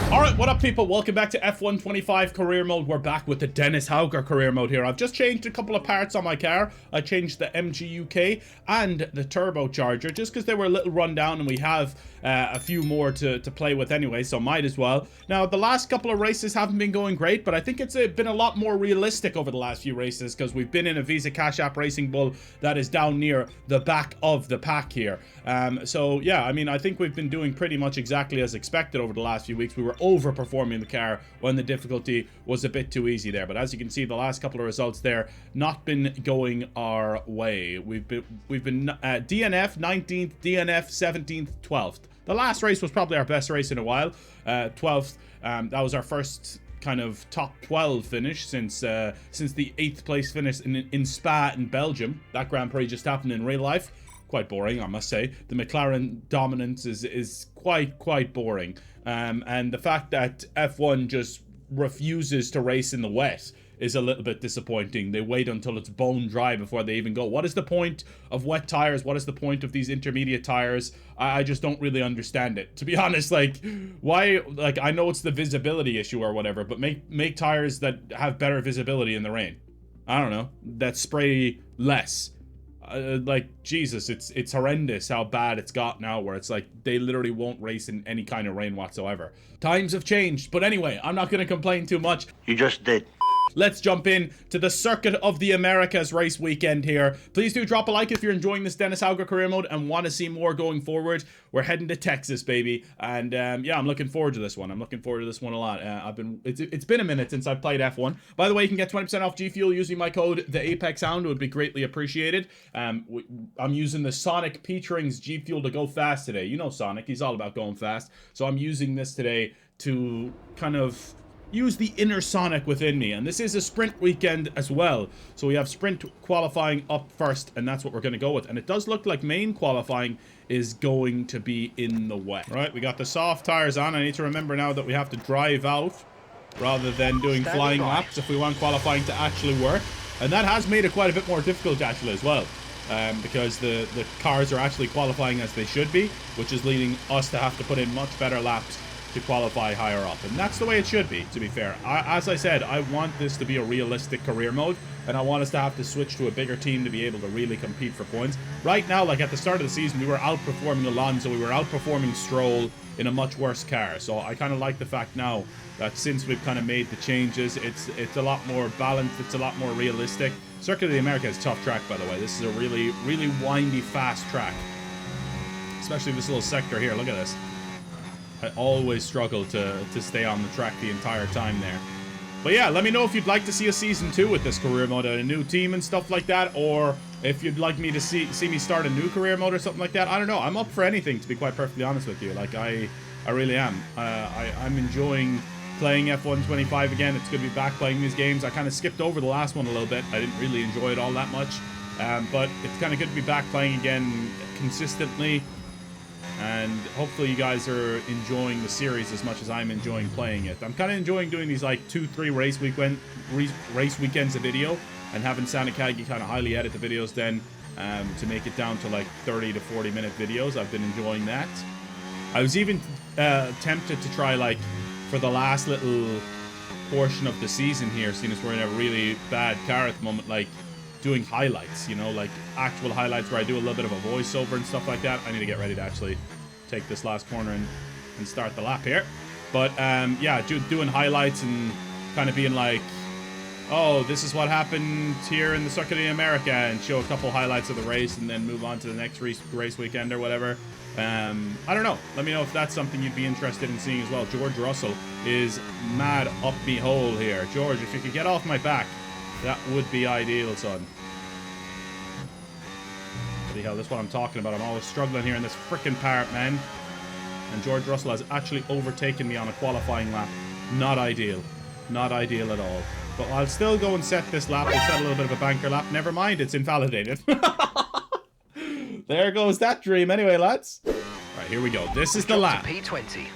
Alright, what up people? Welcome back to F1 25 career mode. We're back with the Dennis Hauger career mode here. I've just changed a couple of parts on my car. I changed the MGUK and the turbocharger just because they were a little run down and we have a few more to play with anyway, so might as well. Now, the last couple of races haven't been going great, but I think it's been a lot more realistic over the last few races because we've been in a Visa Cash App Racing Bull that is down near the back of the pack here. So yeah, I mean, I think we've been doing pretty much exactly as expected over the last few weeks. We were overperforming the car when the difficulty was a bit too easy there, but as you can see, the last couple of results there not been going our way. We've been DNF 19th, DNF 17th, 12th. The last race was probably our best race in a while. 12th. That was our first kind of top 12 finish since the 8th place finish in Spa in Belgium. That Grand Prix just happened in real life. Quite boring, I must say. The McLaren dominance is quite boring. And the fact that F1 just refuses to race in the wet is a little bit disappointing. They wait until it's bone dry before they even go. What is the point of wet tires? What is the point of these intermediate tires? I just don't really understand it. To be honest, like, why? Like, I know it's the visibility issue or whatever, but make tires that have better visibility in the rain. I don't know. That spray less. Like, Jesus, it's horrendous how bad it's got now, where it's like they literally won't race in any kind of rain whatsoever. Times have changed, but anyway, I'm not going to complain too much. You just did. Let's jump in to the Circuit of the Americas race weekend here. Please do drop a like if you're enjoying this Dennis Hauger career mode and want to see more going forward. We're heading to Texas, baby, and yeah, I'm looking forward to this one. I'm looking forward to this one a lot. It's been a minute since I've played F1. By the way, you can get 20% off G Fuel using my code the Apex Sound. It would be greatly appreciated. I'm using the Sonic P-Trings G Fuel to go fast today. You know Sonic, he's all about going fast. So I'm using this today to kind of use the inner Sonic within me, and this is a sprint weekend as well, so we have sprint qualifying up first, and that's what we're going to go with. And it does look like main qualifying is going to be in the wet. Right, we got the soft tires on. I need to remember now that we have to drive out rather than doing flying laps if we want qualifying to actually work, and that has made it quite a bit more difficult actually as well, because the cars are actually qualifying as they should be, which is leading us to have to put in much better laps to qualify higher up, and that's the way it should be, to be fair. As I said, I want this to be a realistic career mode, and I want us to have to switch to a bigger team to be able to really compete for points. Right now, like at the start of the season, we were outperforming Alonso, we were outperforming Stroll in a much worse car, so I kind of like the fact now that since we've kind of made the changes, it's a lot more balanced, it's a lot more realistic. Circuit of the Americas is a tough track, by the way. This is a really windy, fast track, especially this little sector here. Look at this. I always struggle to stay on the track the entire time there. But yeah, let me know if you'd like to see a season 2 with this career mode, a new team and stuff like that, or if you'd like me to see me start a new career mode or something like that. I don't know. I'm up for anything, to be quite perfectly honest with you. Like, I really am. I'm enjoying playing F1 25 again. It's good to be back playing these games. I kind of skipped over the last one a little bit. I didn't really enjoy it all that much. But it's kind of good to be back playing again consistently. And hopefully you guys are enjoying the series as much as I'm enjoying playing it. I'm kind of enjoying doing these like 2-3 race weekends a video, and having Sanikagi kind of highly edit the videos then to make it down to like 30 to 40 minute videos. I've been enjoying that. I was even tempted to try, like, for the last little portion of the season here, seeing as we're in a really bad car at the moment, like doing highlights, you know, like actual highlights where I do a little bit of a voiceover and stuff like that. I need to get ready to actually take this last corner and start the lap here. But yeah, doing highlights and kind of being like, oh, this is what happened here in the Circuit of the America, and show a couple highlights of the race and then move on to the next race weekend or whatever. I don't know. Let me know if that's something you'd be interested in seeing as well. George Russell is mad up me hole here. George, if you could get off my back, that would be ideal, son. Bloody hell, that's what I'm talking about. I'm always struggling here in this freaking part, man. And George Russell has actually overtaken me on a qualifying lap. Not ideal. Not ideal at all. But I'll still go and set this lap. We'll set a little bit of a banker lap. Never mind, it's invalidated. There goes that dream. Anyway, lads. Right, here we go. This is the lap. P20.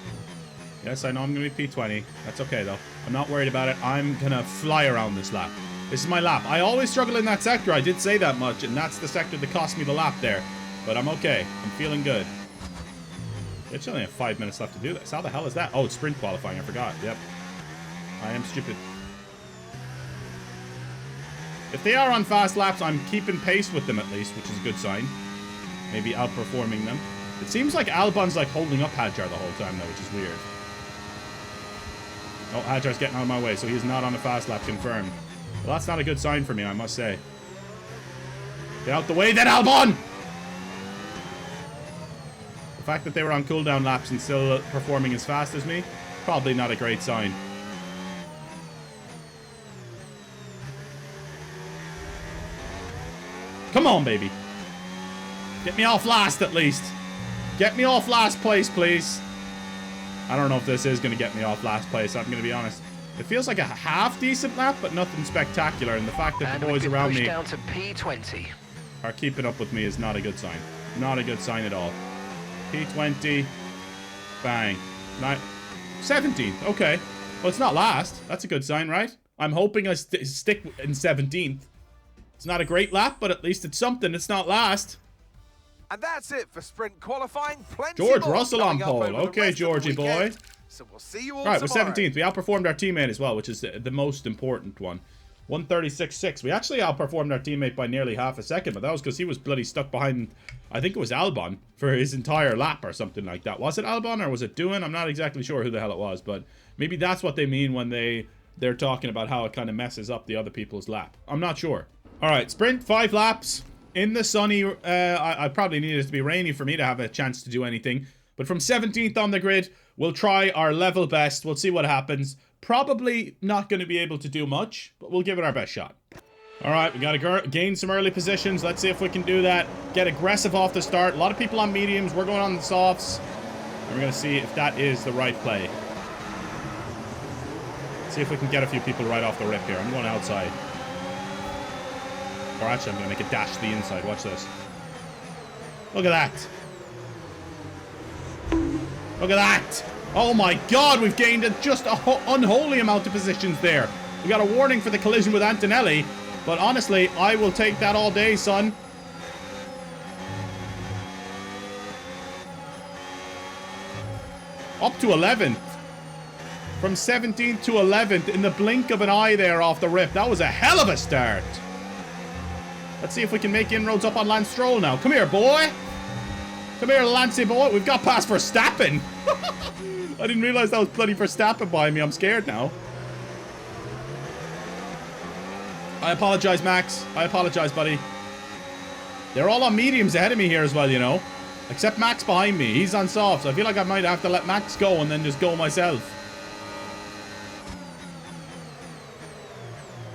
Yes, I know I'm going to be P20. That's okay, though. I'm not worried about it. I'm going to fly around this lap. This is my lap. I always struggle in that sector. I did say that much, and that's the sector that cost me the lap there. But I'm okay. I'm feeling good. It's only have 5 minutes left to do this. How the hell is that? Oh, it's sprint qualifying. I forgot. Yep. I am stupid. If they are on fast laps, I'm keeping pace with them at least, which is a good sign. Maybe outperforming them. It seems like Albon's like holding up Hadjar the whole time though, which is weird. Oh, Hadjar's getting out of my way, so he's not on a fast lap, confirmed. Well, that's not a good sign for me, I must say. Get out the way then, Albon! The fact that they were on cooldown laps and still performing as fast as me, probably not a great sign. Come on, baby. Get me off last, at least. Get me off last place, please. I don't know if this is going to get me off last place, I'm going to be honest. It feels like a half-decent lap, but nothing spectacular. And the fact that the boys around me down to P20. Are keeping up with me is not a good sign. Not a good sign at all. P20. Bang. 17th. Okay. Well, it's not last. That's a good sign, right? I'm hoping I stick in 17th. It's not a great lap, but at least it's something. It's not last. And that's it for sprint qualifying. Plenty George more Russell on coming up pole. over the Okay, rest of the Georgie boy. weekend. So we'll see you all Right, we're tomorrow. 17th. We outperformed our teammate as well, which is the most important one. 136.6. We actually outperformed our teammate by nearly half a second, but that was because he was bloody stuck behind, I think it was Albon, for his entire lap or something like that. Was it Albon or was it Doohan? I'm not exactly sure who the hell it was, but maybe that's what they mean when they're talking about how it kind of messes up the other people's lap. I'm not sure. All right, sprint, 5 laps. In the sunny, I probably needed it to be rainy for me to have a chance to do anything. But from 17th on the grid, we'll try our level best. We'll see what happens. Probably not going to be able to do much, but we'll give it our best shot. All right, we got to gain some early positions. Let's see if we can do that. Get aggressive off the start. A lot of people on mediums. We're going on the softs. And we're going to see if that is the right play. See if we can get a few people right off the rip here. I'm going outside. Or actually, I'm going to make a dash to the inside. Watch this. Look at that. Look at that. Oh my god, we've gained just an unholy amount of positions there. We got a warning for the collision with Antonelli. But honestly, I will take that all day, son. Up to 11th. From 17th to 11th in the blink of an eye there off the rip. That was a hell of a start. Let's see if we can make inroads up on Lance Stroll now. Come here, boy. Come here, Lancey boy. We've got past Verstappen. I didn't realize that was bloody Verstappen behind me. I'm scared now. I apologize, Max. I apologize, buddy. They're all on mediums ahead of me here as well, you know. Except Max behind me. He's on softs. I feel like I might have to let Max go and then just go myself.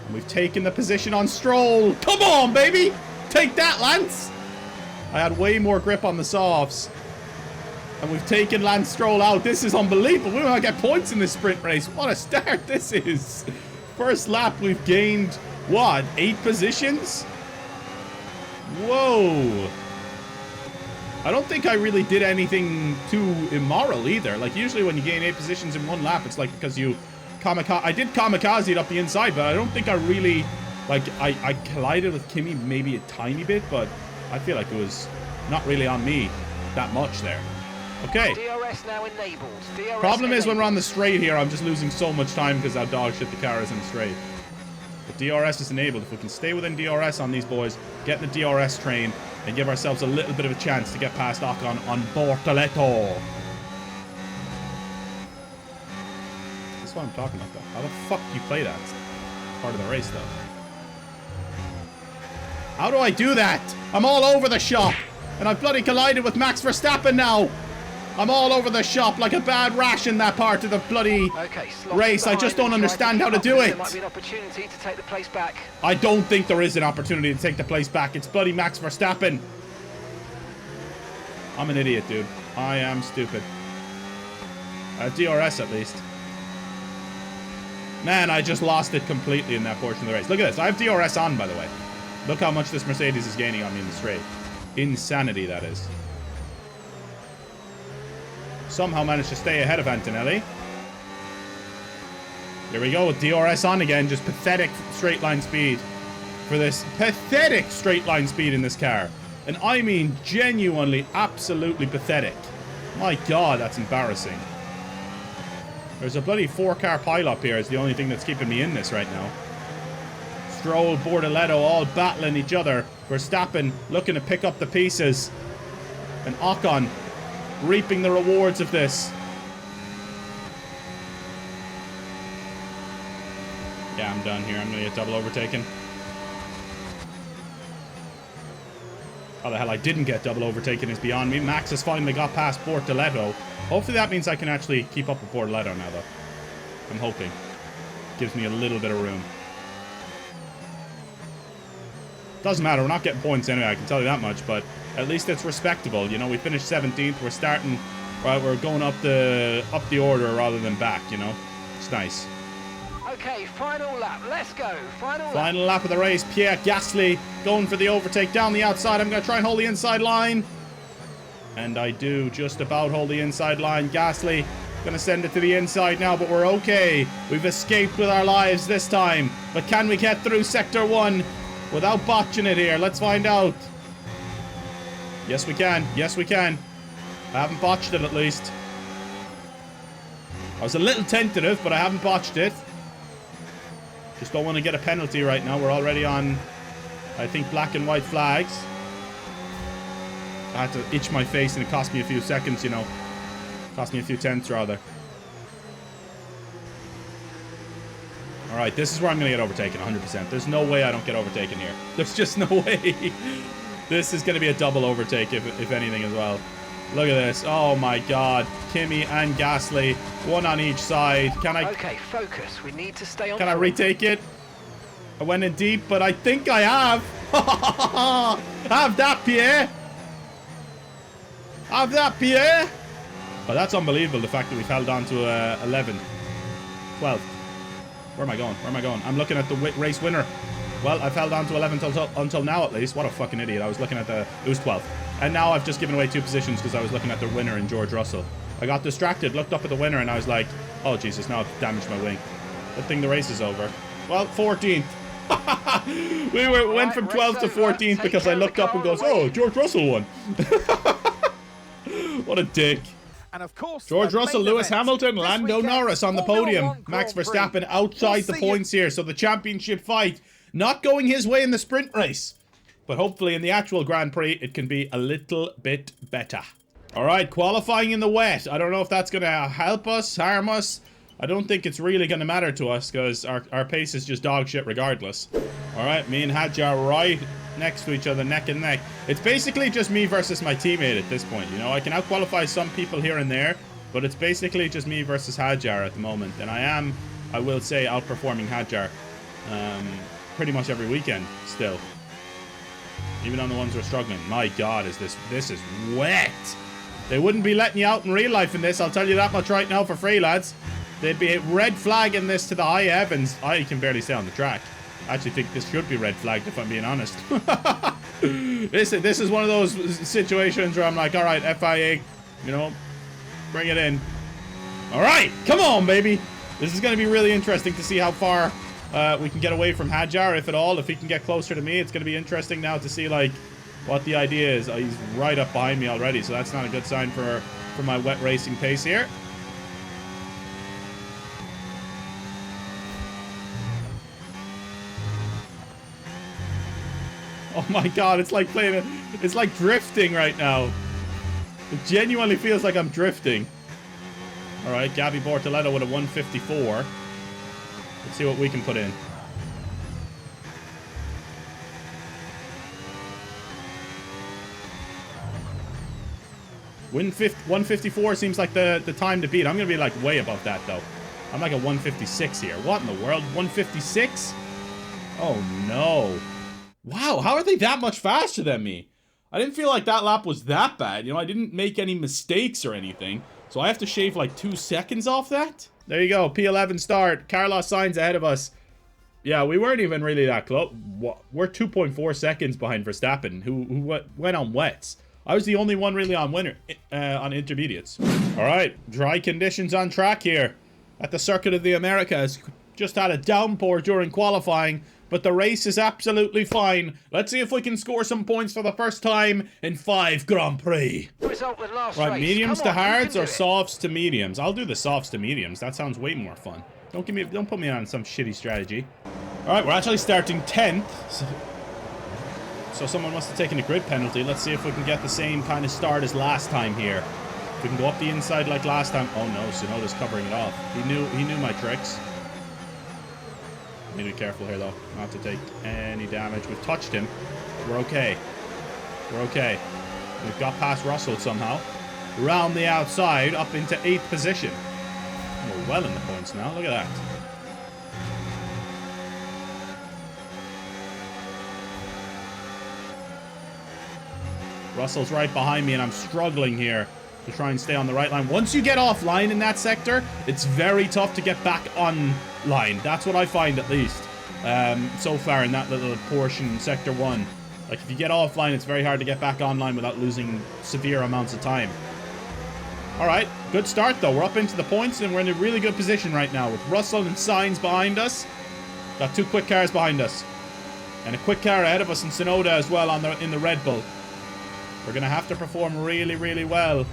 And we've taken the position on Stroll. Come on, baby. Take that, Lance. I had way more grip on the softs. And we've taken Lance Stroll out. This is unbelievable. We might get points in this sprint race. What a start this is. First lap, we've gained, what, 8 positions? Whoa. I don't think I really did anything too immoral either. Like, usually when you gain 8 positions in one lap, it's like because you I did kamikaze it up the inside, but I don't think I really, like, I collided with Kimi maybe a tiny bit, but I feel like it was not really on me that much there. Okay. DRS now enabled. DRS Problem is enabled. when we're on the straight here, I'm just losing so much time because how dog shit the car is in the straight. But DRS is enabled. If we can stay within DRS on these boys, get in the DRS train, and give ourselves a little bit of a chance to get past Ocon on Bortoleto. That's what I'm talking about, though. How the fuck do you play that? It's part of the race, though. How do I do that? I'm all over the shop. And I've bloody collided with Max Verstappen now. I'm all over the shop like a bad rash in that part of the bloody race. I just don't understand how to do it. There might be an opportunity to take the place back. I don't think there is an opportunity to take the place back. It's bloody Max Verstappen. I'm an idiot, dude. I am stupid. I have DRS at least. Man, I just lost it completely in that portion of the race. Look at this. I have DRS on, by the way. Look how much this Mercedes is gaining on me in the straight. Insanity, that is. Somehow managed to stay ahead of Antonelli. Here we go with DRS on again. Just pathetic straight line speed for this. Pathetic straight line speed in this car. And I mean genuinely, absolutely pathetic. My God, that's embarrassing. There's a bloody 4-car pile-up here is the only thing that's keeping me in this right now. Stroll, Bortoleto all battling each other. Verstappen looking to pick up the pieces. And Ocon reaping the rewards of this. Yeah, I'm done here. I'm going to get double overtaken. How the hell I didn't get double overtaken is beyond me. Max has finally got past Bortoleto. Hopefully that means I can actually keep up with Bortoleto now, though. I'm hoping. Gives me a little bit of room. Doesn't matter. We're not getting points anyway, I can tell you that much. But at least it's respectable. You know, we finished 17th. We're starting... Right, we're going up the order rather than back, you know. It's nice. Okay, final lap. Let's go. Final lap of the race. Pierre Gasly going for the overtake down the outside. I'm going to try and hold the inside line. And I do just about hold the inside line. Gasly going to send it to the inside now, but we're okay. We've escaped with our lives this time. But can we get through Sector 1 without botching it here? Let's find out. Yes, we can. Yes, we can. I haven't botched it at least. I was a little tentative, but I haven't botched it. Just don't want to get a penalty right now. We're already on, I think, black and white flags. I had to itch my face and it cost me a few seconds, you know. Cost me a few tenths, rather. Alright, this is where I'm going to get overtaken, 100%. There's no way I don't get overtaken here. There's just no way. This is going to be a double overtake, if anything, as well. Look at this. Oh my God. Kimi and Gasly. One on each side. Can I... Okay, focus. We need to stay on... Can I retake it? I went in deep, but I think I have. Have that, Pierre. Have that, Pierre. But that's unbelievable, the fact that we've held on to 11. 12. Where am I going? Where am I going? I'm looking at the race winner. Well, I've held on to 11 until now, at least. What a fucking idiot. I was looking at the... It was 12. And now I've just given away 2 positions because I was looking at the winner in George Russell. I got distracted, looked up at the winner, and I was like, oh, Jesus, now I've damaged my wing. Good thing the race is over. Well, 14th. We went from 12th to 14th because I looked up and goes, oh, George Russell won. What a dick. And of course, George Russell, Lewis event. Hamilton, Lando Norris on the podium. Max Verstappen outside the points here. So the championship fight not going his way in the sprint race. But hopefully in the actual Grand Prix, it can be a little bit better. All right, qualifying in the wet. I don't know if that's going to help us, harm us. I don't think it's really going to matter to us because our pace is just dog shit regardless. All right, me and Hadjar right next to each other, neck and neck. It's basically just me versus my teammate at this point, you know. I can out-qualify some people here and there, but it's basically just me versus Hadjar at the moment. And I will say, outperforming Hadjar pretty much every weekend still. Even on the ones we're struggling. My God, this is wet. They wouldn't be letting you out in real life in this, I'll tell you that much right now for free, lads. They'd be red flagging this to the high heavens. I can barely stay on the track. I actually think this should be red flagged, if I'm being honest. This is one of those situations where I'm like, all right, FIA, you know, bring it in. All right, come on, baby. This is going to be really interesting to see how far we can get away from Hadjar, if at all. If he can get closer to me, it's going to be interesting now to see, like, what the idea is. He's right up behind me already, so that's not a good sign for my wet racing pace here. Oh my God, it's like it's like drifting right now. It genuinely feels like I'm drifting. All right, Gabby Bortoleto with a 154. Let's see what we can put in. Win 154 seems like the time to beat. I'm going to be like way above that though. I'm like a 156 here. What in the world? 156? Oh no. Wow, how are they that much faster than me? I didn't feel like that lap was that bad. You know, I didn't make any mistakes or anything. So I have to shave like 2 seconds off that? There you go, P11 start. Carlos Sainz ahead of us. Yeah, we weren't even really that close. We're 2.4 seconds behind Verstappen, who went on wets. I was the only one really on on intermediates. All right, dry conditions on track here at the Circuit of the Americas. Just had a downpour during qualifying. but the race is absolutely fine. Let's see if we can score some points for the first time in 5 Grand Prix. Result with last Right, race. mediums Come to on, you hards can or do it. softs to mediums? I'll do the softs to mediums. That sounds way more fun. Don't put me on some shitty strategy. All right, we're actually starting 10th. So someone must have taken a grid penalty. Let's see if we can get the same kind of start as last time here. If we can go up the inside like last time. Oh no, Tsunoda's covering it off. He knew my tricks. Need to be careful here though, not to take any damage. We've touched him. We're okay. We're okay. We've got past Russell somehow. Round the outside, up into 8th position. We're well in the points now. Look at that. Russell's right behind me, and I'm struggling here to try and stay on the right line. Once you get offline in that sector, it's very tough to get back on line. That's what I find, at least, so far in that little portion, Sector 1. Like, if you get offline, it's very hard to get back online without losing severe amounts of time. Alright, good start, though. We're up into the points, and we're in a really good position right now with Russell and Sainz behind us. Got 2 quick cars behind us. And a quick car ahead of us in Tsunoda as well in the Red Bull. We're going to have to perform really, really well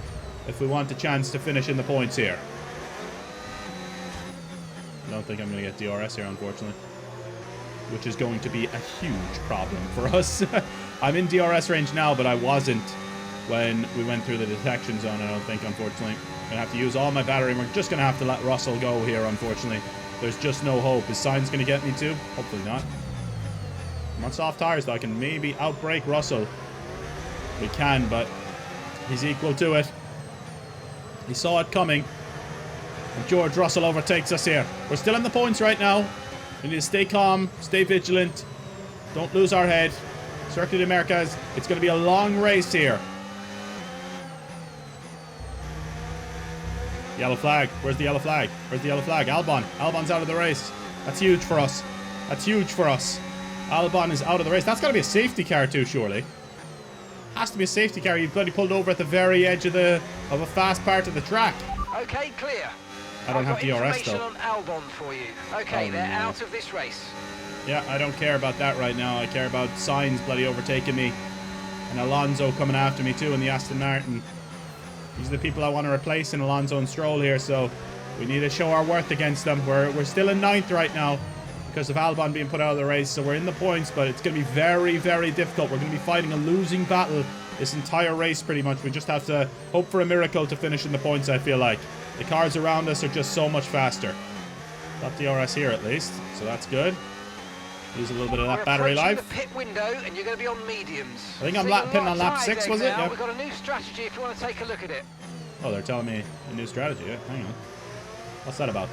if we want a chance to finish in the points here. I don't think I'm going to get DRS here, unfortunately. Which is going to be a huge problem for us. I'm in DRS range now, but I wasn't when we went through the detection zone, I don't think, unfortunately. I'm going to have to use all my battery, and we're just going to have to let Russell go here, unfortunately. There's just no hope. Is Sainz going to get me too? Hopefully not. I'm on soft tires, though. I can maybe outbrake Russell. We can, but he's equal to it. He saw it coming. And George Russell overtakes us here. We're still in the points right now. We need to stay calm, stay vigilant. Don't lose our head. Circuit of the Americas. It's going to be a long race here. Yellow flag. Where's the yellow flag? Where's the yellow flag? Albon. Albon's out of the race. That's huge for us. That's huge for us. Albon is out of the race. That's got to be a safety car too, surely. Has to be a safety car. You bloody pulled over at the very edge of a fast part of the track. Okay, clear. I don't have DRS though. Information on Albon for you. Okay, they're out of this race. Yeah, I don't care about that right now. I care about Sainz bloody overtaking me. And Alonso coming after me too in the Aston Martin. These are the people I want to replace in Alonso and Stroll here, so we need to show our worth against them. We're still in 9th right now because of Albon being put out of the race, so we're in the points, but it's going to be very, very difficult. We're going to be fighting a losing battle this entire race pretty much. We just have to hope for a miracle to finish in the points, I feel like. The cars around us are just so much faster. Got DRS here at least, so that's good. Use a little bit of that battery life. The pit window, and you're going to be on mediums. I think I'm pitting on lap 6, was it? Yeah. Yep. We've got a new strategy if you want to take a look at it. Oh, they're telling me a new strategy. Yeah, hang on. What's that about?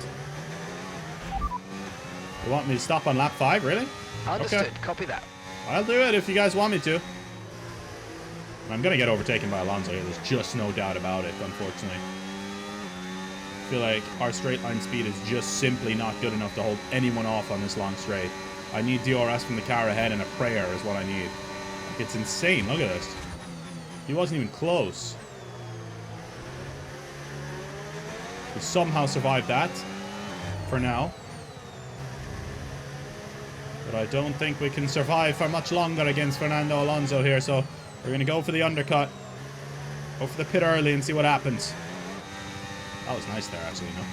You want me to stop on lap 5, really? Understood. Okay. Copy that. I'll do it if you guys want me to. I'm going to get overtaken by Alonso here. There's just no doubt about it, unfortunately. I feel like our straight line speed is just simply not good enough to hold anyone off on this long straight. I need DRS from the car ahead, and a prayer is what I need. Like, it's insane. Look at this. He wasn't even close. We somehow survived that. For now. But I don't think we can survive for much longer against Fernando Alonso here, so we're going to go for the undercut. Go for the pit early and see what happens. That was nice there, actually, you know.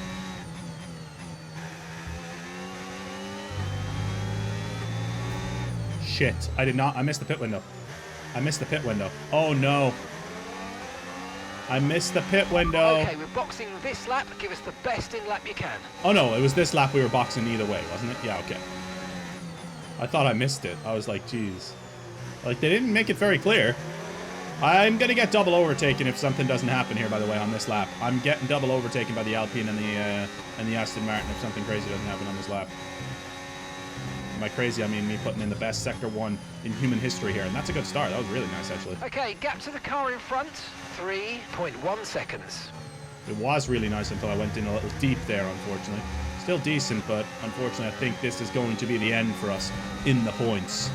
Shit. I missed the pit window. I missed the pit window. Oh, no. I missed the pit window. Okay, we're boxing this lap. Give us the best in lap you can. Oh, no. It was this lap we were boxing either way, wasn't it? Yeah, okay. I thought I missed it. I was like, geez. Like, they didn't make it very clear. I'm going to get double overtaken if something doesn't happen here, by the way, on this lap. I'm getting double overtaken by the Alpine and the Aston Martin if something crazy doesn't happen on this lap. By crazy, I mean me putting in the best Sector 1 in human history here. And that's a good start. That was really nice, actually. Okay, gap to the car in front. 3.1 seconds. It was really nice until I went in a little deep there, unfortunately. Still decent, but unfortunately, I think this is going to be the end for us in the points.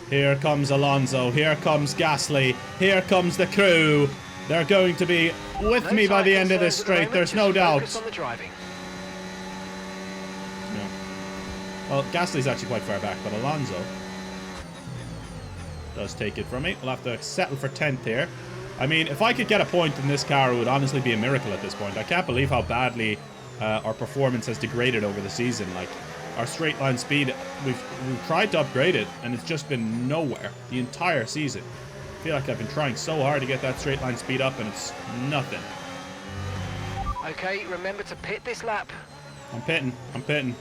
Here comes Alonso. Here comes Gasly. Here comes the crew. They're going to be with me by the end of this straight. There's no doubt. On the driving. Yeah. Well, Gasly's actually quite far back, but Alonso does take it from me. We'll have to settle for 10th here. I mean, if I could get a point in this car, it would honestly be a miracle at this point. I can't believe how badly our performance has degraded over the season. Like, our straight line speed, we've tried to upgrade it, and it's just been nowhere the entire season. I feel like I've been trying so hard to get that straight line speed up, and it's nothing. Okay, remember to pit this lap. I'm pitting. I'm pitting.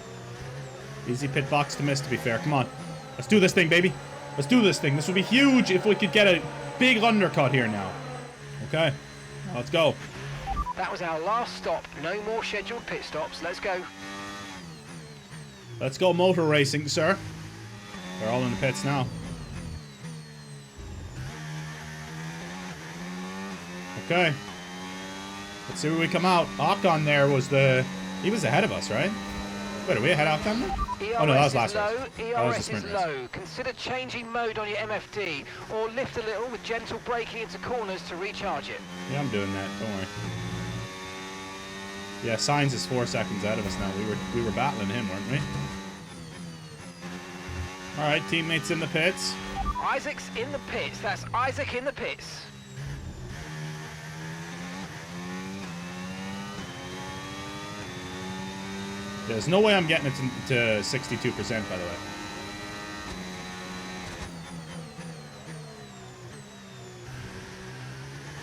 Easy pit box to miss, to be fair. Come on. Let's do this thing, baby. Let's do this thing. This would be huge if we could get a big undercut here now. Okay. Let's go. That was our last stop. No more scheduled pit stops. Let's go. Let's go motor racing, sir. They're all in the pits now. Okay. Let's see where we come out. Ocon there was the... He was ahead of us, right? Wait, are we ahead of Ocon now? Oh no, that was last race. That was the sprint race. Low. Consider changing mode on your MFD or lift a little with gentle braking into corners to recharge it. Yeah, I'm doing that. Don't worry. Yeah, Sainz is 4 seconds ahead of us now. We were battling him, weren't we? All right, teammates in the pits. Isaac's in the pits. That's Isaac in the pits. There's no way I'm getting it to 62%, by the way.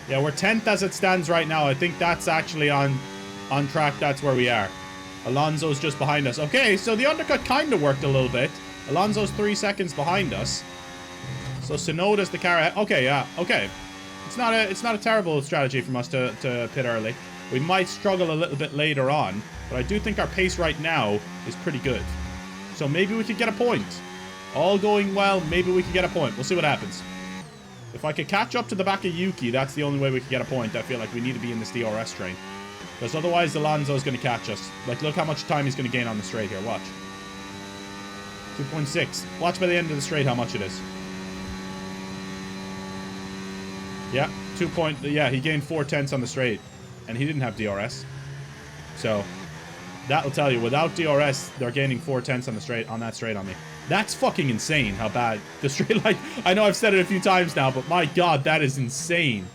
Yeah, we're 10th as it stands right now. I think that's actually on track. That's where we are. Alonso's just behind us. Okay, so the undercut kind of worked a little bit. Alonso's 3 seconds behind us. So Tsunoda's the car ahead. Okay, yeah, okay. It's not a terrible strategy from us to pit early. We might struggle a little bit later on, but I do think our pace right now is pretty good. So maybe we could get a point. All going well, maybe we could get a point. We'll see what happens. If I could catch up to the back of Yuki, that's the only way we could get a point. I feel like we need to be in this DRS train. Because otherwise Alonso's going to catch us. Like, look how much time he's going to gain on the straight here. Watch. 2.6. Watch by the end of the straight how much it is. Yeah, yeah, he gained 4/10 on the straight. And he didn't have DRS. So, that'll tell you, without DRS, they're gaining 4/10 on the straight, on that straight on me. That's fucking insane how bad the straight line... I know I've said it a few times now, but my god, that is insane.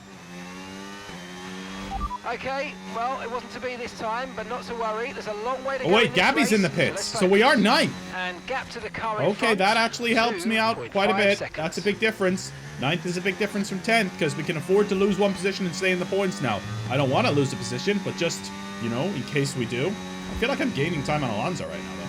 Okay, well, it wasn't to be this time, but not to worry. There's a long way to go. Oh wait, Gabby's in the pits, so we are 9th. And gap to the car in Okay, front, that actually helps me out quite a bit. seconds. That's a big difference. 9th is a big difference from 10th, because we can afford to lose one position and stay in the points now. I don't want to lose a position, but just, you know, in case we do. I feel like I'm gaining time on Alonso right now, though.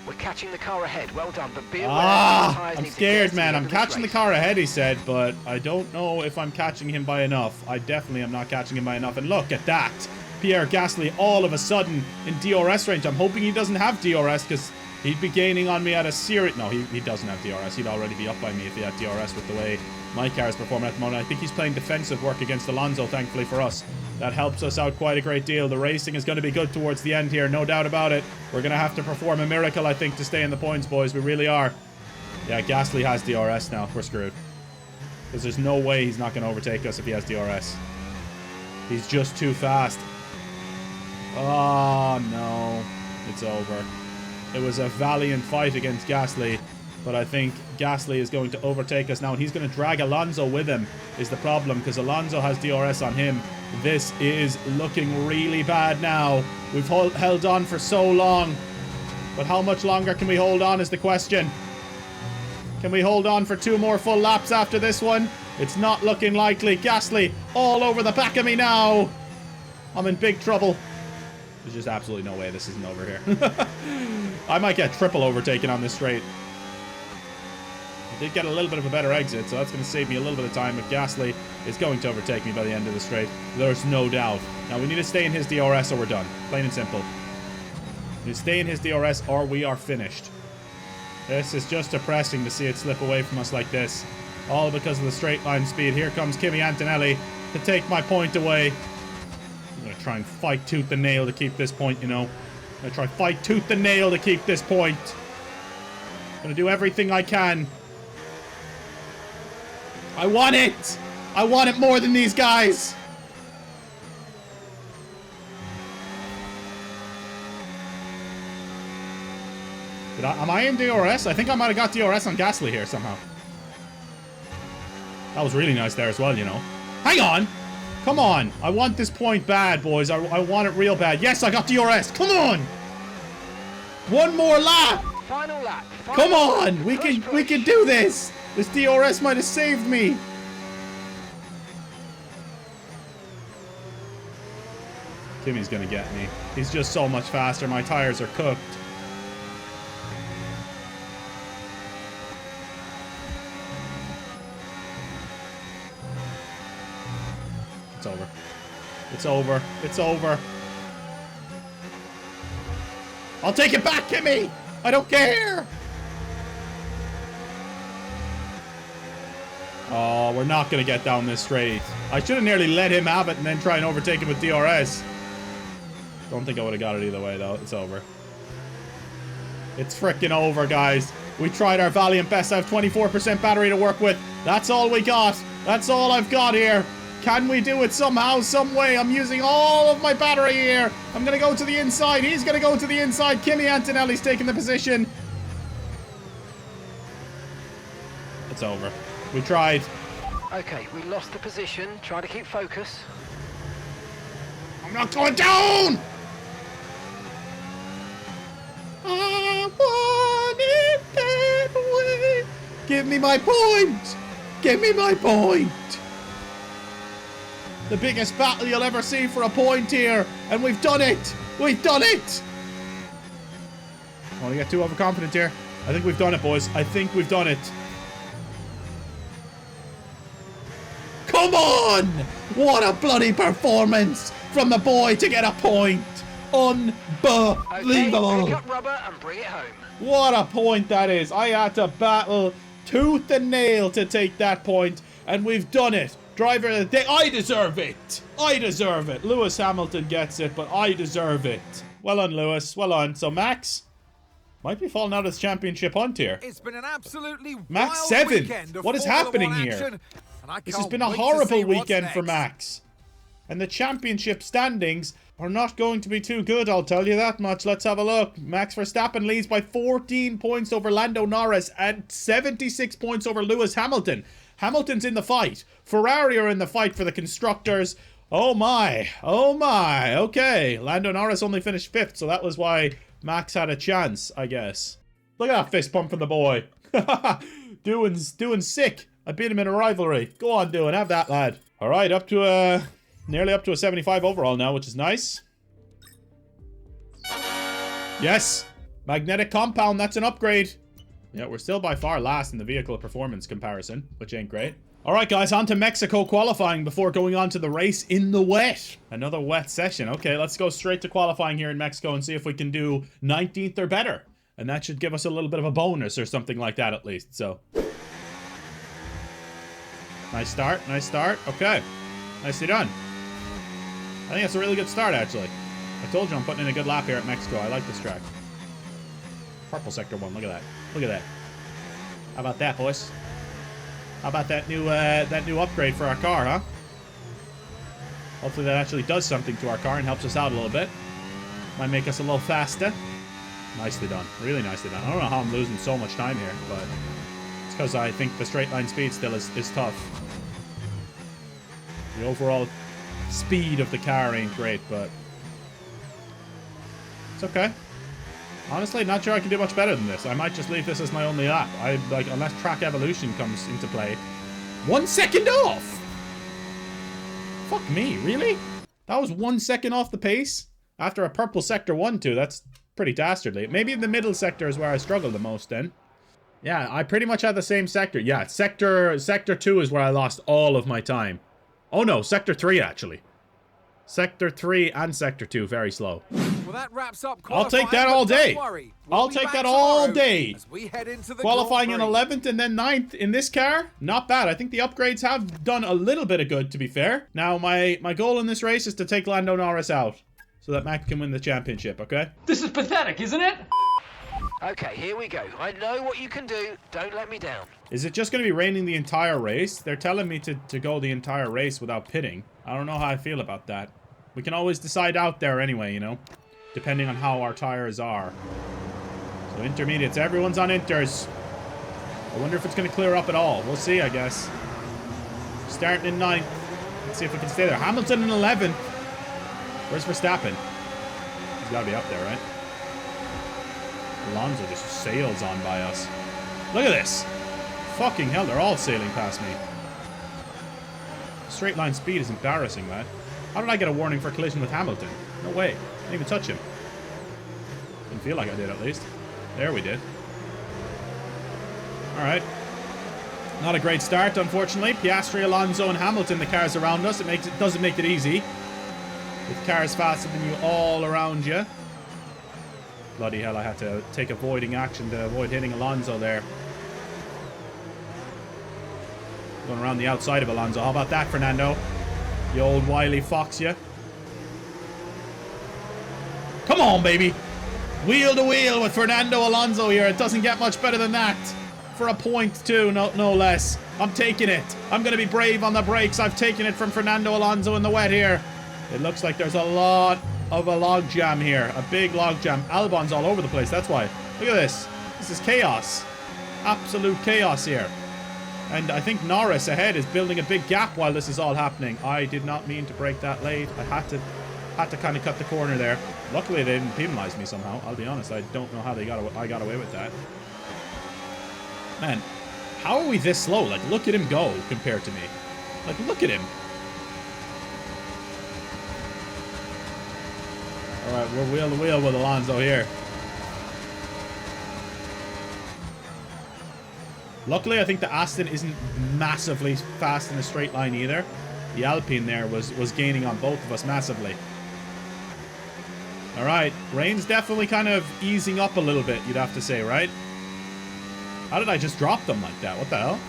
We're catching the car ahead. Well done, but be aware. I'm scared, man. I'm catching the car ahead, he said, but I don't know if I'm catching him by enough. I definitely am not catching him by enough. And look at that. Pierre Gasly all of a sudden in DRS range. I'm hoping he doesn't have DRS, because he'd be gaining on me at a serious... No, he doesn't have DRS. He'd already be up by me if he had DRS with the way my car is performing at the moment. I think he's playing defensive work against Alonso, thankfully for us. That helps us out quite a great deal. The racing is going to be good towards the end here, no doubt about it. We're going to have to perform a miracle, I think, to stay in the points, boys. We really are. Yeah, Gasly has DRS now. We're screwed. Because there's no way he's not going to overtake us if he has DRS. He's just too fast. Oh, no. It's over. It was a valiant fight against Gasly, but I think Gasly is going to overtake us now, and he's going to drag Alonso with him, is the problem, because Alonso has DRS on him. This is looking really bad now. We've held on for so long, but how much longer can we hold on is the question. Can we hold on for 2 more full laps after this one? It's not looking likely. Gasly all over the back of me now. I'm in big trouble. There's just absolutely no way this isn't over here. I might get triple overtaken on this straight. I did get a little bit of a better exit, so that's going to save me a little bit of time. But Gasly is going to overtake me by the end of the straight. There's no doubt. Now, we need to stay in his DRS or we're done. Plain and simple. We need to stay in his DRS or we are finished. This is just depressing to see it slip away from us like this. All because of the straight line speed. Here comes Kimi Antonelli to take my point away. I'm going to try and fight tooth and nail to keep this point, you know. I'm going to try fight tooth and nail to keep this point. I'm going to do everything I can. I want it! I want it more than these guys. Am I in DRS? I think I might have got DRS on Gasly here somehow. That was really nice there as well, you know. Hang on. Come on. I want this point bad, boys. I want it real bad. Yes, I got DRS. Come on. One more lap. Final lap. Come on. We can do this. This DRS might have saved me. Kimmy's gonna get me. He's just so much faster. My tires are cooked. It's over. It's over. It's over. I'll take it back, Kimmy! I don't care! Oh, we're not gonna get down this straight. I should have nearly let him have it and then try and overtake him with DRS. Don't think I would have got it either way, though. It's over. It's freaking over, guys. We tried our valiant best. I have 24% battery to work with. That's all we got. That's all I've got here. Can we do it somehow, some way? I'm using all of my battery here. I'm going to go to the inside. He's going to go to the inside. Kimi Antonelli's taking the position. It's over. We tried. Okay, we lost the position. Try to keep focus. I'm not going down! I want it that way. Give me my point. Give me my point. The biggest battle you'll ever see for a point here. And we've done it. We've done it. I want to get too overconfident here. I think we've done it, boys. I think we've done it. Come on! What a bloody performance from the boy to get a point. Unbelievable. Okay, pick up rubber and bring it home. What a point that is. I had to battle tooth and nail to take that point. And we've done it. Driver of the day. I deserve it. I deserve it. Lewis Hamilton gets it, but I deserve it. Well on, Lewis. Well on. So Max might be falling out of this championship hunt here. It's been an absolutely Max wild 7th. weekend of What is Formula happening One here? action, and I This has can't been a wait to horrible see what's weekend for next. Max. And the championship standings are not going to be too good, I'll tell you that much. Let's have a look. Max Verstappen leads by 14 points over Lando Norris and 76 points over Lewis Hamilton. Hamilton's in the fight. Ferrari are in the fight for the constructors. Oh my. Oh my. Okay. Lando Norris only finished 5th, so that was why Max had a chance, I guess. Look at that fist pump from the boy. doing sick. I beat him in a rivalry. Go on, Doing. Have that, lad. All right, up to nearly up to a 75 overall now, which is nice. Yes. Magnetic compound. That's an upgrade. Yeah, we're still by far last in the vehicle performance comparison, which ain't great. All right, guys, on to Mexico qualifying before going on to the race in the wet. Another wet session. Okay, let's go straight to qualifying here in Mexico and see if we can do 19th or better. And that should give us a little bit of a bonus or something like that at least, so. Nice start, nice start. Okay, nicely done. I think that's a really good start, actually. I told you I'm putting in a good lap here at Mexico. I like this track. Purple sector 1, look at that. Look at that. How about that, boys? How about that new upgrade for our car, huh? Hopefully that actually does something to our car and helps us out a little bit. Might make us a little faster. Nicely done. Really nicely done. I don't know how I'm losing so much time here, but it's because I think the straight line speed still is tough. The overall speed of the car ain't great, but it's okay. Honestly, not sure I can do much better than this. I might just leave this as my only lap. Unless track evolution comes into play. 1 second off! Fuck me, really? That was 1 second off the pace? After a purple sector 1, 2, that's pretty dastardly. Maybe the middle sector is where I struggle the most then. Yeah, I pretty much had the same sector. Yeah, sector 2 is where I lost all of my time. Oh no, sector 3 actually. Sector 3 and sector 2, very slow. Well, that wraps up I'll take that all day. I'll take that all day. As we head into the Qualifying in Grand Prix. 11th and then 9th in this car, not bad. I think the upgrades have done a little bit of good, to be fair. Now, my goal in this race is to take Lando Norris out so that Max can win the championship, okay? This is pathetic, isn't it? Okay, here we go. I know what you can do. Don't let me down. Is it just going to be raining the entire race? They're telling me to go the entire race without pitting. I don't know how I feel about that. We can always decide out there anyway, you know, depending on how our tires are. So intermediates, everyone's on inters. I wonder if it's going to clear up at all. We'll see, I guess. Starting in 9th. Let's see if we can stay there. Hamilton in 11th. Where's Verstappen? He's got to be up there, right? Alonso just sails on by us. Look at this. Fucking hell, they're all sailing past me. Straight line speed is embarrassing, man. How did I get a warning for collision with Hamilton? No way. I didn't even touch him. Didn't feel like I did, at least. There we did. Alright. Not a great start, unfortunately. Piastri, Alonso, and Hamilton, the cars around us. It doesn't make it easy. With cars faster than you all around you. Bloody hell, I had to take avoiding action to avoid hitting Alonso there. Going around the outside of Alonso. How about that, Fernando? You old wily fox, you. Come on, baby. Wheel to wheel with Fernando Alonso here. It doesn't get much better than that. For a point, too, no less. I'm taking it. I'm going to be brave on the brakes. I've taken it from Fernando Alonso in the wet here. It looks like there's a lot of a log jam here. A big log jam. Albon's all over the place. That's why. Look at this. This is chaos. Absolute chaos here. And I think Norris ahead is building a big gap while this is all happening. I did not mean to brake that late. I had to kind of cut the corner there. Luckily, they didn't penalize me somehow. I'll be honest. I don't know how I got away with that. Man, how are we this slow? Like, look at him go compared to me. Like, look at him. Alright, we're wheel to wheel with Alonso here. Luckily, I think the Aston isn't massively fast in a straight line either. The Alpine there was gaining on both of us massively. Alright, rain's definitely kind of easing up a little bit, you'd have to say, right? How did I just drop them like that? What the hell?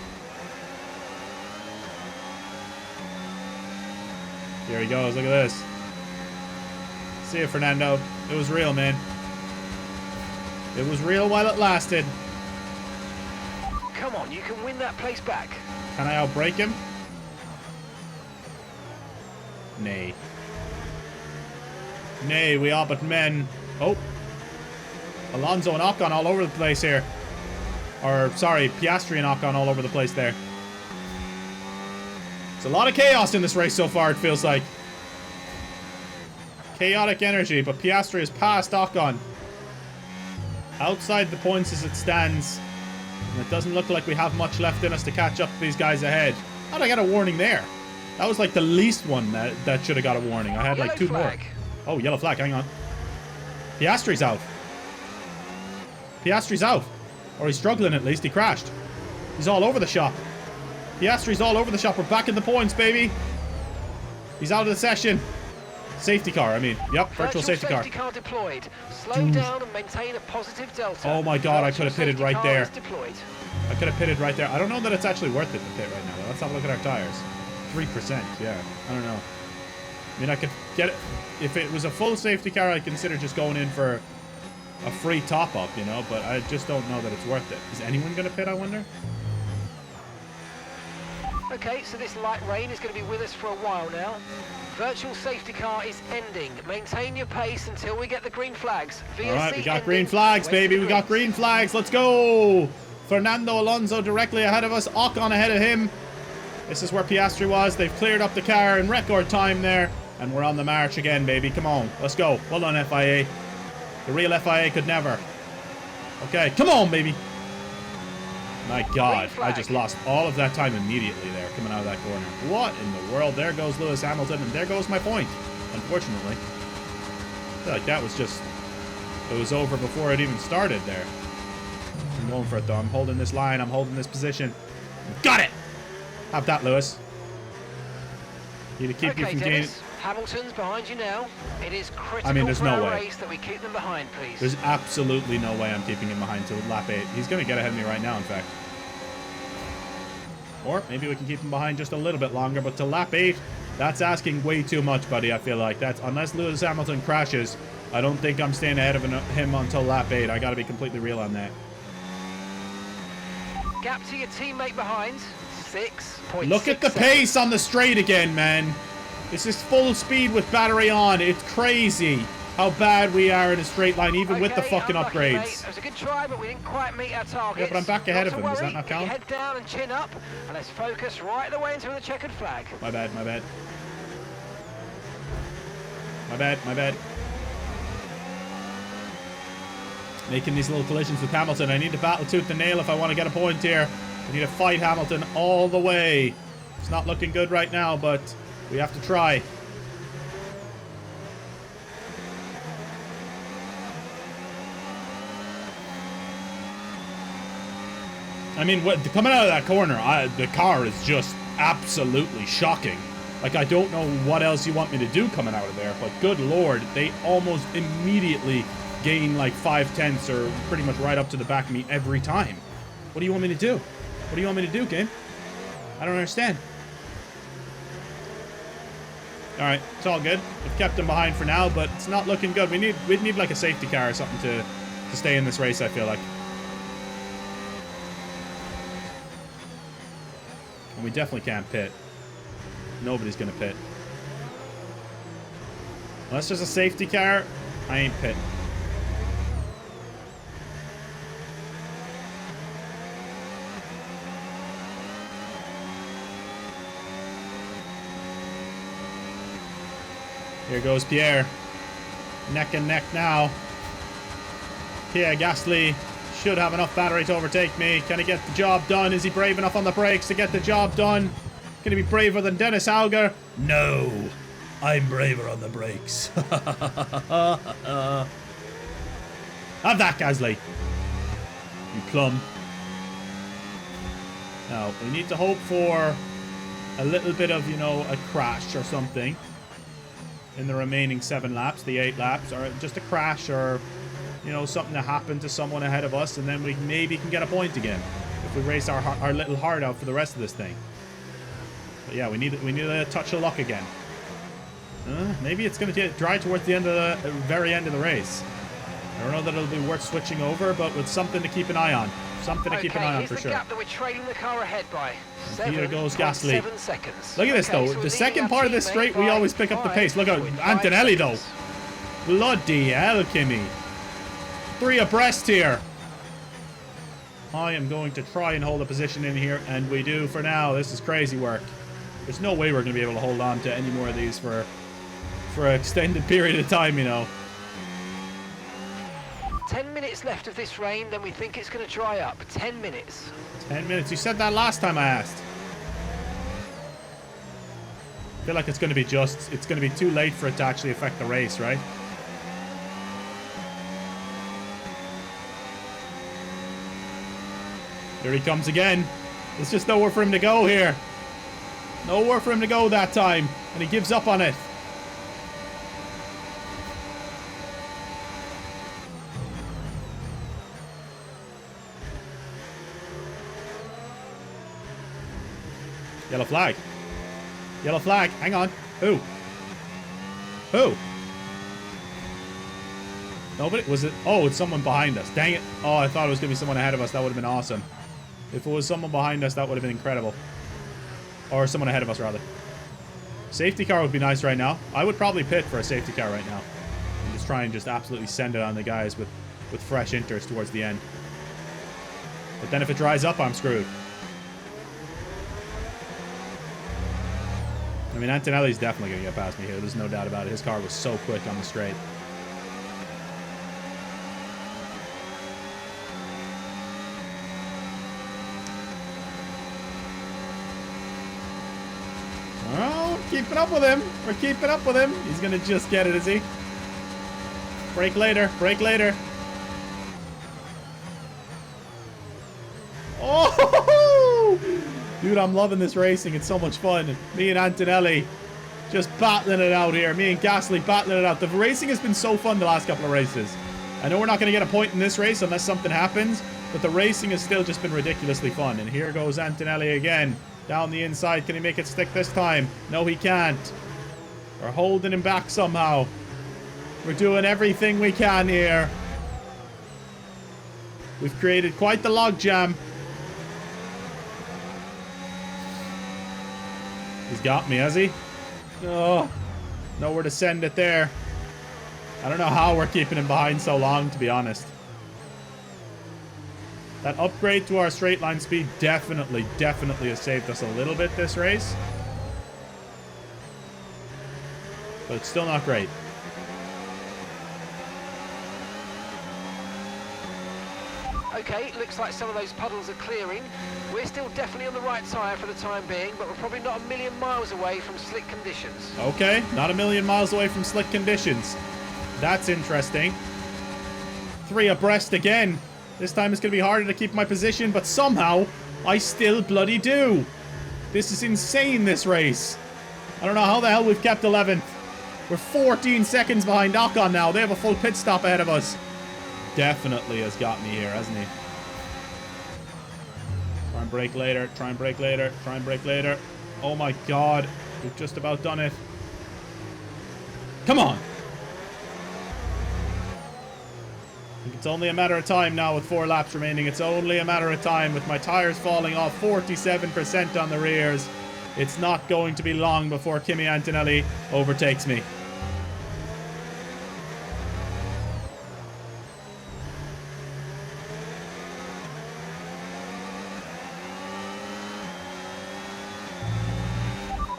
Here he goes, look at this. See you, Fernando. It was real, man. It was real while it lasted. Come on, you can win that place back. Can I outbrake him? Nay. Nay, we are but men. Oh. Alonso and Ocon all over the place here. Or, sorry, Piastri and Ocon all over the place there. There's a lot of chaos in this race so far, it feels like. Chaotic energy, but Piastri has passed Ocon. Outside the points as it stands. And it doesn't look like we have much left in us to catch up to these guys ahead. How did I get a warning there? That was like the least one that should have got a warning. I had like two more. Oh, yellow flag, hang on. Piastri's out. Piastri's out. Or he's struggling at least, he crashed. He's all over the shop. Piastri's all over the shop, we're back in the points, baby. He's out of the session. Safety car, I mean. Yep, virtual safety car. Deployed. Slow down and maintain a positive delta. Oh my god, I could have pitted right there. I could have pitted right there. I don't know that it's actually worth it to pit right now, though. Let's have a look at our tires. 3%, yeah. I don't know. I mean, I could get it. If it was a full safety car, I'd consider just going in for a free top-up, you know, but I just don't know that it's worth it. Is anyone going to pit, I wonder? Okay, so this light rain is going to be with us for a while now. Virtual safety car is ending. Maintain your pace until we get the green flags. VSC Alright, we got ending. green flags, baby. We got green flags. Let's go. Fernando Alonso directly ahead of us. Ocon ahead of him. This is where Piastri was. They've cleared up the car in record time there. And we're on the march again, baby. Come on. Let's go. Well done, FIA. The real FIA could never. Okay, come on, baby. My God, I just lost all of that time immediately there, coming out of that corner. What in the world? There goes Lewis Hamilton, and there goes my point, unfortunately. I feel like that was just... It was over before it even started there. I'm going for it, though. I'm holding this line. I'm holding this position. Got it! Have that, Lewis. Need to keep you from gaining... Hamilton's behind you now. It is critical there's for no our way. race that we keep them behind, please. There's absolutely no way I'm keeping him behind till lap 8. He's going to get ahead of me right now, in fact. Or maybe we can keep him behind just a little bit longer, but to lap 8, that's asking way too much, buddy, I feel like. That's unless Lewis Hamilton crashes, I don't think I'm staying ahead of him until lap 8. I got to be completely real on that. Gap to your teammate behind, 6.6. Look at the pace on the straight again, man. This is full speed with battery on. It's crazy how bad we are in a straight line, even with the fucking upgrades. Mate. It was a good try, but we didn't quite meet our target. Yeah, but I'm back ahead of him. Does that not count? Head down and chin up, and let's focus right the way into the checkered flag. My bad, my bad. My bad, my bad. Making these little collisions with Hamilton. I need to battle tooth and nail if I want to get a point here. I need to fight Hamilton all the way. It's not looking good right now, but we have to try. I mean, coming out of that corner, the car is just absolutely shocking. Like, I don't know what else you want me to do coming out of there, but good lord, they almost immediately gain like 5/10 or pretty much right up to the back of me every time. What do you want me to do? What do you want me to do, game? I don't understand. Alright, it's all good. We've kept them behind for now, but it's not looking good. We'd need like a safety car or something to stay in this race, I feel like. And we definitely can't pit. Nobody's gonna pit. Unless there's a safety car, I ain't pitting. Here goes Pierre. Neck and neck now. Pierre Gasly should have enough battery to overtake me. Can he get the job done? Is he brave enough on the brakes to get the job done? Can he be braver than Dennis Auger? No. I'm braver on the brakes. Have that, Gasly. You plum. Now, we need to hope for a little bit of, you know, a crash or something in the remaining 7 laps, the 8 laps, or just a crash or, you know, something to happen to someone ahead of us, and then we maybe can get a point again if we race our little heart out for the rest of this thing. But yeah, we need a touch of luck again. Maybe it's going to get dry towards the end of the very end of the race. I don't know that it'll be worth switching over, but with something to keep an eye on. Something to keep an eye on for sure. Gap that we're trailing the car ahead by. Here goes Gasly. 7 seconds. Look at this though. So the second part of this straight, we always pick up the pace. Look at Antonelli though. Bloody hell, Kimmy. 3 abreast here. I am going to try and hold a position in here, and we do for now. This is crazy work. There's no way we're going to be able to hold on to any more of these for an extended period of time, you know. 10 minutes left of this rain, then we think it's going to dry up. 10 minutes. 10 minutes. You said that last time I asked. I feel like it's going to be it's going to be too late for it to actually affect the race, right? Here he comes again. There's just nowhere for him to go here. Nowhere for him to go that time. And he gives up on it. Yellow flag. Yellow flag. Hang on. Who? Who? Nobody? Was it? Oh, it's someone behind us. Dang it. Oh, I thought it was going to be someone ahead of us. That would have been awesome. If it was someone behind us, that would have been incredible. Or someone ahead of us, rather. Safety car would be nice right now. I would probably pit for a safety car right now. And just try and just absolutely send it on the guys with fresh inters towards the end. But then if it dries up, I'm screwed. I mean, Antonelli's definitely going to get past me here. There's no doubt about it. His car was so quick on the straight. Oh, keeping up with him. We're keeping up with him. He's going to just get it, is he? Brake later. Brake later. Oh! Dude, I'm loving this racing. It's so much fun. Me and Antonelli just battling it out here. Me and Gasly battling it out. The racing has been so fun the last couple of races. I know we're not going to get a point in this race unless something happens, but the racing has still just been ridiculously fun. And here goes Antonelli again. Down the inside. Can he make it stick this time? No, he can't. We're holding him back somehow. We're doing everything we can here. We've created quite the logjam. He's got me, has he? Oh, nowhere to send it there. I don't know how we're keeping him behind so long, to be honest. That upgrade to our straight line speed definitely has saved us a little bit this race. But it's still not great. Okay, looks like some of those puddles are clearing. We're still definitely on the right tyre for the time being, but we're probably not a million miles away from slick conditions. Okay, not a million miles away from slick conditions. That's interesting. 3 abreast again. This time it's going to be harder to keep my position, but somehow I still bloody do. This is insane, this race. I don't know how the hell we've kept 11th. We're 14 seconds behind Ocon now. They have a full pit stop ahead of us. Definitely has got me here, hasn't he? Try and brake later. Try and brake later. Try and brake later. Oh my god. We've just about done it. Come on. I think it's only a matter of time now with 4 laps remaining. It's only a matter of time with my tires falling off 47% on the rears. It's not going to be long before Kimi Antonelli overtakes me.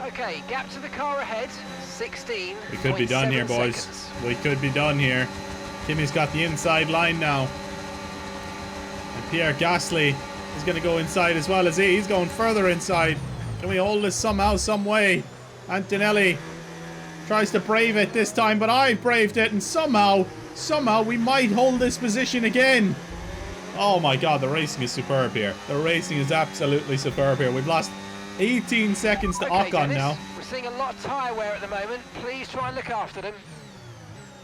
Okay, gap to the car ahead, 16. We could be done here, boys. Seconds. We could be done here. Kimi's got the inside line now. And Pierre Gasly is going to go inside as well as he. He's going further inside. Can we hold this somehow, some way? Antonelli tries to brave it this time, but I braved it, and somehow we might hold this position again. Oh my god, the racing is superb here. The racing is absolutely superb here. We've lost 18 seconds to Ocon Dennis, now. We're seeing a lot of tyre wear at the moment. Please try and look after them.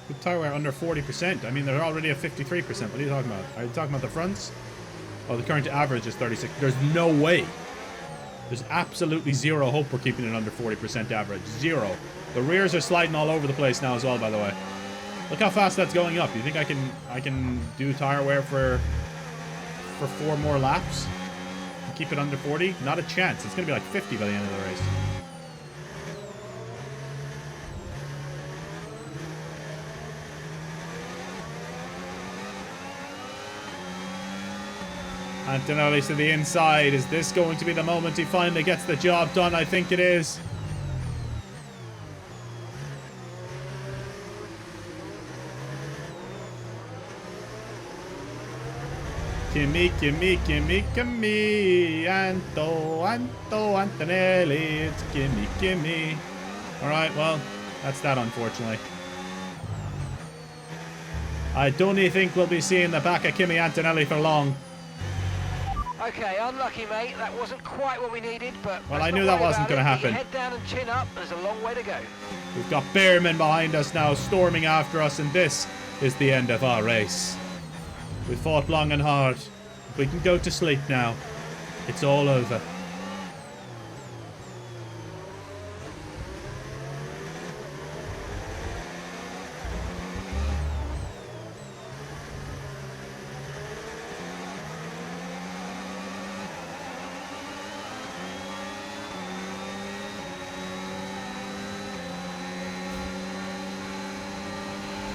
With tyre wear under 40%. I mean, they're already at 53%. What are you talking about? Are you talking about the fronts? Oh, the current average is 36. There's no way. There's absolutely zero hope we're keeping it under 40% average. Zero. The rears are sliding all over the place now as well, by the way. Look how fast that's going up. You think I can do tyre wear for 4 more laps? Keep it under 40? Not a chance. It's going to be like 50 by the end of the race. Antonelli's to the inside. Is this going to be the moment he finally gets the job done? I think it is. Kimi, Antonelli, it's Kimi. Alright, well, that's that, unfortunately. I don't think we'll be seeing the back of Kimi Antonelli for long. Okay, unlucky, mate. That wasn't quite what we needed, but... Well, I knew that wasn't going to happen. Head down and chin up. There's a long way to go. We've got Behrman behind us now, storming after us, and this is the end of our race. We fought long and hard. We can go to sleep now. It's all over.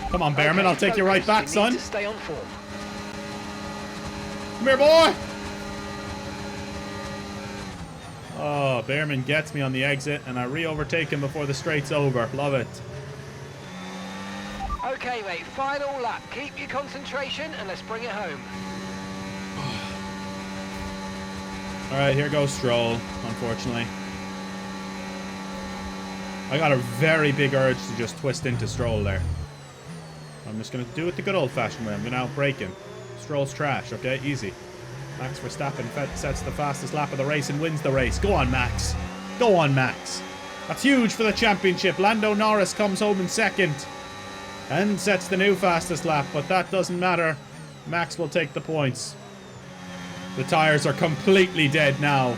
Come on, Behrman, I'll take you right back, son. Stay on form. Come here, boy! Oh, Behrman gets me on the exit, and I re-overtake him before the straight's over. Love it. Okay, mate, final lap. Keep your concentration, and let's bring it home. Alright, here goes Stroll, unfortunately. I got a very big urge to just twist into Stroll there. I'm just going to do it the good old-fashioned way. I'm going to outbrake him. Stroll's trash, okay? Easy. Max Verstappen sets the fastest lap of the race and wins the race. Go on, Max. Go on, Max. That's huge for the championship. Lando Norris comes home in second and sets the new fastest lap, but that doesn't matter. Max will take the points. The tires are completely dead now.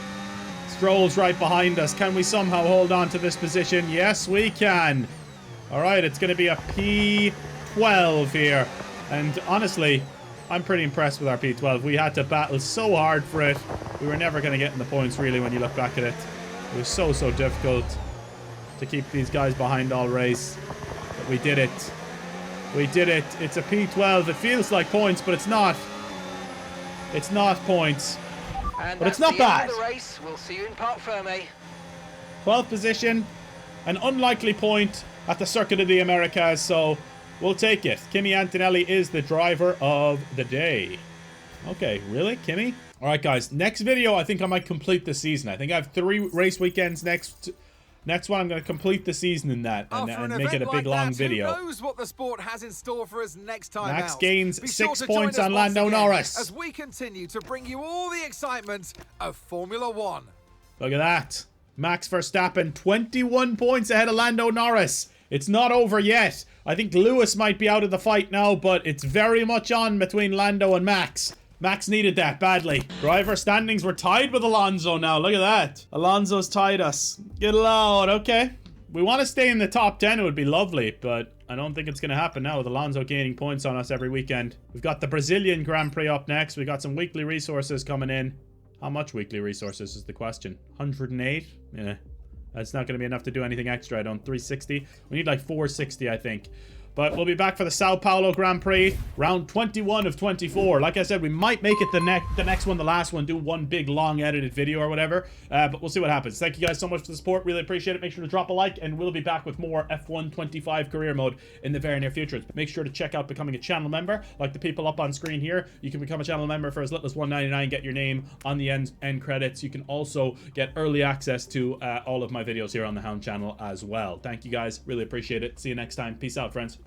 Stroll's right behind us. Can we somehow hold on to this position? Yes, we can. All right, it's going to be a P12 here. And honestly, I'm pretty impressed with our P12. We had to battle so hard for it. We were never going to get in the points, really, when you look back at it. It was so difficult to keep these guys behind all race. But we did it. We did it. It's a P12. It feels like points, but it's not. It's not points. And but it's not bad. End of the race. We'll see you in Parc Fermé. 12th position. An unlikely point at the Circuit of the Americas, so we'll take it. Kimi Antonelli is the driver of the day. Okay, really, Kimi? All right, guys. Next video, I think I might complete the season. I think I have 3 race weekends next. Next one, I'm going to complete the season in that and make it a big, long video. Who knows what the sport has in store for us next time Max out. gains Be 6 sure to points join us on once Lando again Norris. as we continue to bring you all the excitement of Formula One. Look at that. Max Verstappen, 21 points ahead of Lando Norris. It's not over yet. I think Lewis might be out of the fight now, but it's very much on between Lando and Max. Max needed that badly. Driver standings were tied with Alonso now. Look at that. Alonso's tied us. Good lord. Okay. We want to stay in the top 10. It would be lovely, but I don't think it's going to happen now with Alonso gaining points on us every weekend. We've got the Brazilian Grand Prix up next. We've got some weekly resources coming in. How much weekly resources is the question? 108? Yeah. That's not going to be enough to do anything extra. I don't. 360? We need like 460, I think. But we'll be back for the Sao Paulo Grand Prix, round 21 of 24. Like I said, we might make it the next one, the last one, do one big, long, edited video or whatever. But we'll see what happens. Thank you guys so much for the support. Really appreciate it. Make sure to drop a like, and we'll be back with more F1 25 career mode in the very near future. Make sure to check out becoming a channel member, like the people up on screen here. You can become a channel member for as little as $1.99, get your name on the end credits. You can also get early access to all of my videos here on the Hound channel as well. Thank you guys. Really appreciate it. See you next time. Peace out, friends.